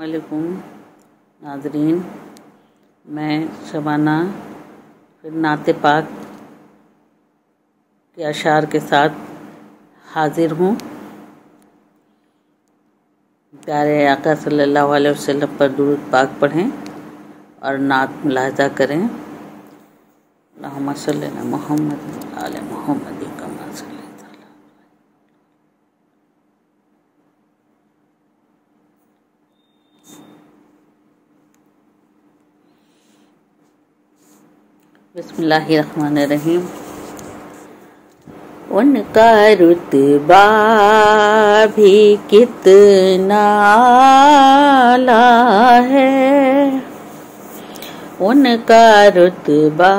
वालेकुम नाज़रीन, मैं शबाना फिर नाते पाक के अशार के साथ हाजिर हूँ। प्यारे आका सल्लल्लाहु अलैहि वसल्लम पर दुरूद पाक पढ़ें और नात मुलाहज़ा करें। अल्लाहुम्मा सल्ली अला मुहम्मद व आले मुहम्मद कमा सल्लैता। बिस्मिल्लाहिर्रहमानिर्रहीम। उनका रुतबा भी कितना आला है, उनका रुतबा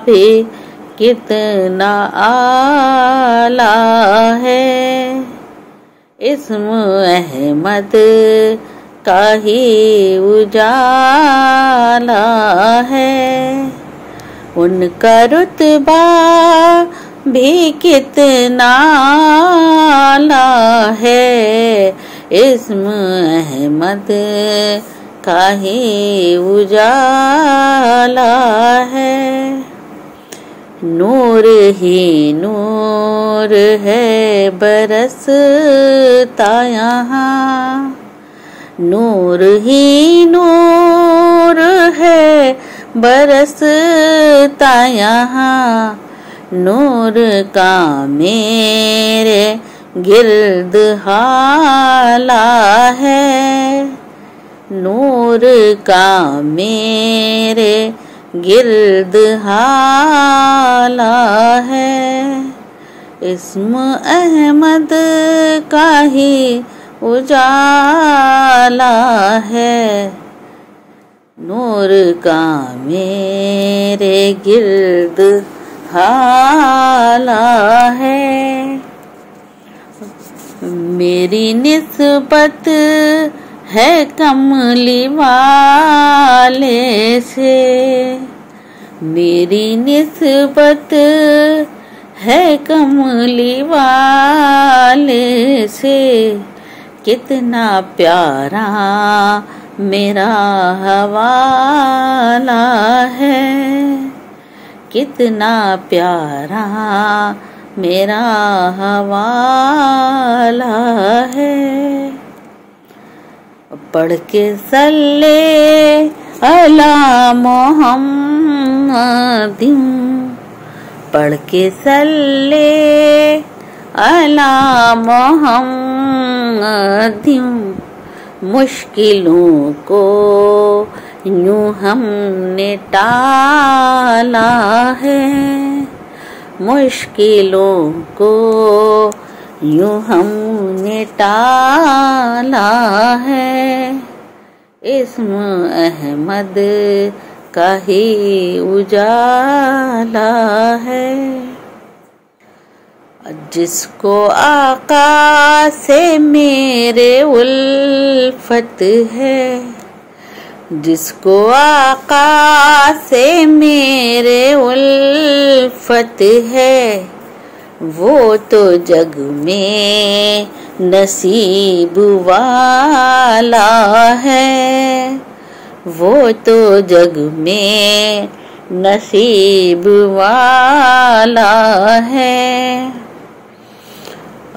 भी कितना आला है। इस्म अहमद का ही उजाला है, उनका रुतबा भी कितना आला है। इस्म अहमद का ही उजाला है। नूर ही नूर है बरसता यहाँ, नूर ही नूर है बरसता यहाँ। नूर का मेरे गिर्द हाला है, नूर का मेरे गिर्द हाला है। इस्म अहमद का ही उजाला है, नूर का मेरे गिर्द हाला है। मेरी निस्बत है कमली वाले से, मेरी निस्बत है कमली वाले से। कितना प्यारा मेरा हवाला है, कितना प्यारा मेरा हवाला है। पढ़ के सल्ले अला मोहम्मदिन, पढ़ के सल्ले अला मोहम्मदिन। मुश्किलों को यूं हमने टाला है, मुश्किलों को यूं हमने टाला है। इस्म अहमद का ही उजाला है। जिसको आका से मेरे उल्फत है, जिसको आका से मेरे उल्फत है। वो तो जग में नसीब वाला है, वो तो जग में नसीब वाला है।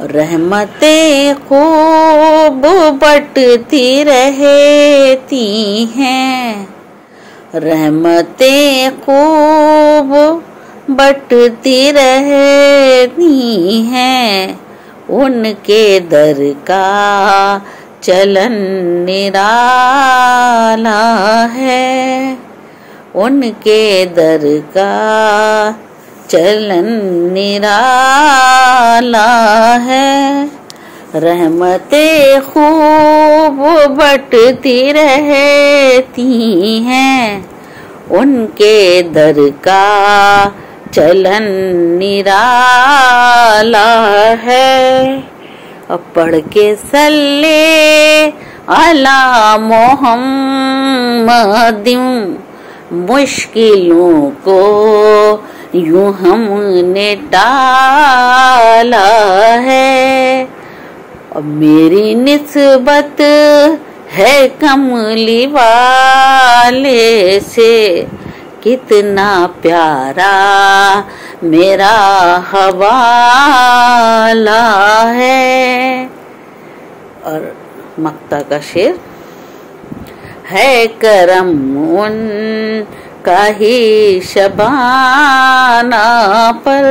रहमतें खूब बटती रहती हैं, रहमतें खूब बटती रहती हैं। उनके दर का चलन निराला है, उनके दर का चलन निराला है। रहमतें खूब बटती रहती हैं, उनके दर का चलन निराला है। पढ़ के सल्ले अला मोहम्मदिन। मुश्किलों को यूं हमने टाला है। और मेरी निस्बत है कमली वाले से कितना प्यारा मेरा हवाला है। और मक्ता का शेर, है करम उन का ही शबाना पर,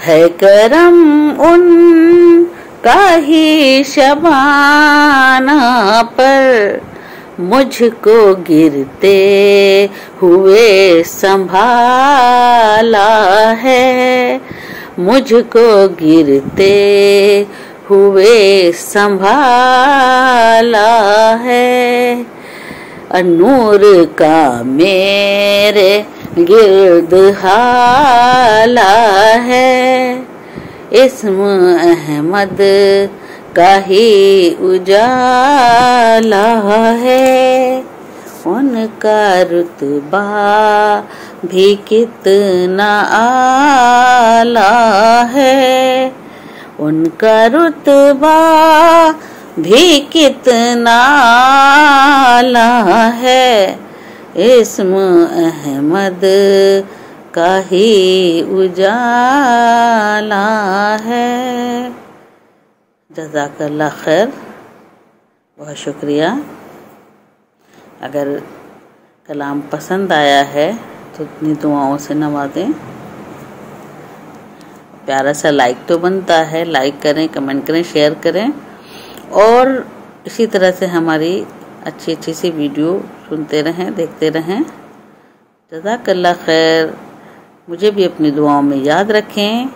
है करम उन का ही शबाना पर, मुझको गिरते हुए संभाला है, मुझको गिरते हुए संभाला है। नूर का मेरे गिर्द हाला है, इस्म अहमद का ही उजाला है। उनका रुतबा भी कितना आला है, उनका रुतबा भी कितना आला है, इस्म अहमद का ही उजाला है। जज़ाकल्लाह खैर, बहुत शुक्रिया। अगर कलाम पसंद आया है तो इतनी दुआओं से नवाजें। प्यारा सा लाइक तो बनता है, लाइक करें, कमेंट करें, शेयर करें और इसी तरह से हमारी अच्छी अच्छी सी वीडियो सुनते रहें, देखते रहें। जज़ाकल्लाह खैर। मुझे भी अपनी दुआओं में याद रखें।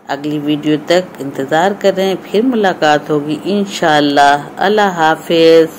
अगली वीडियो तक इंतज़ार करें, फिर मुलाकात होगी इंशाअल्लाह। अल्लाह हाफिज़।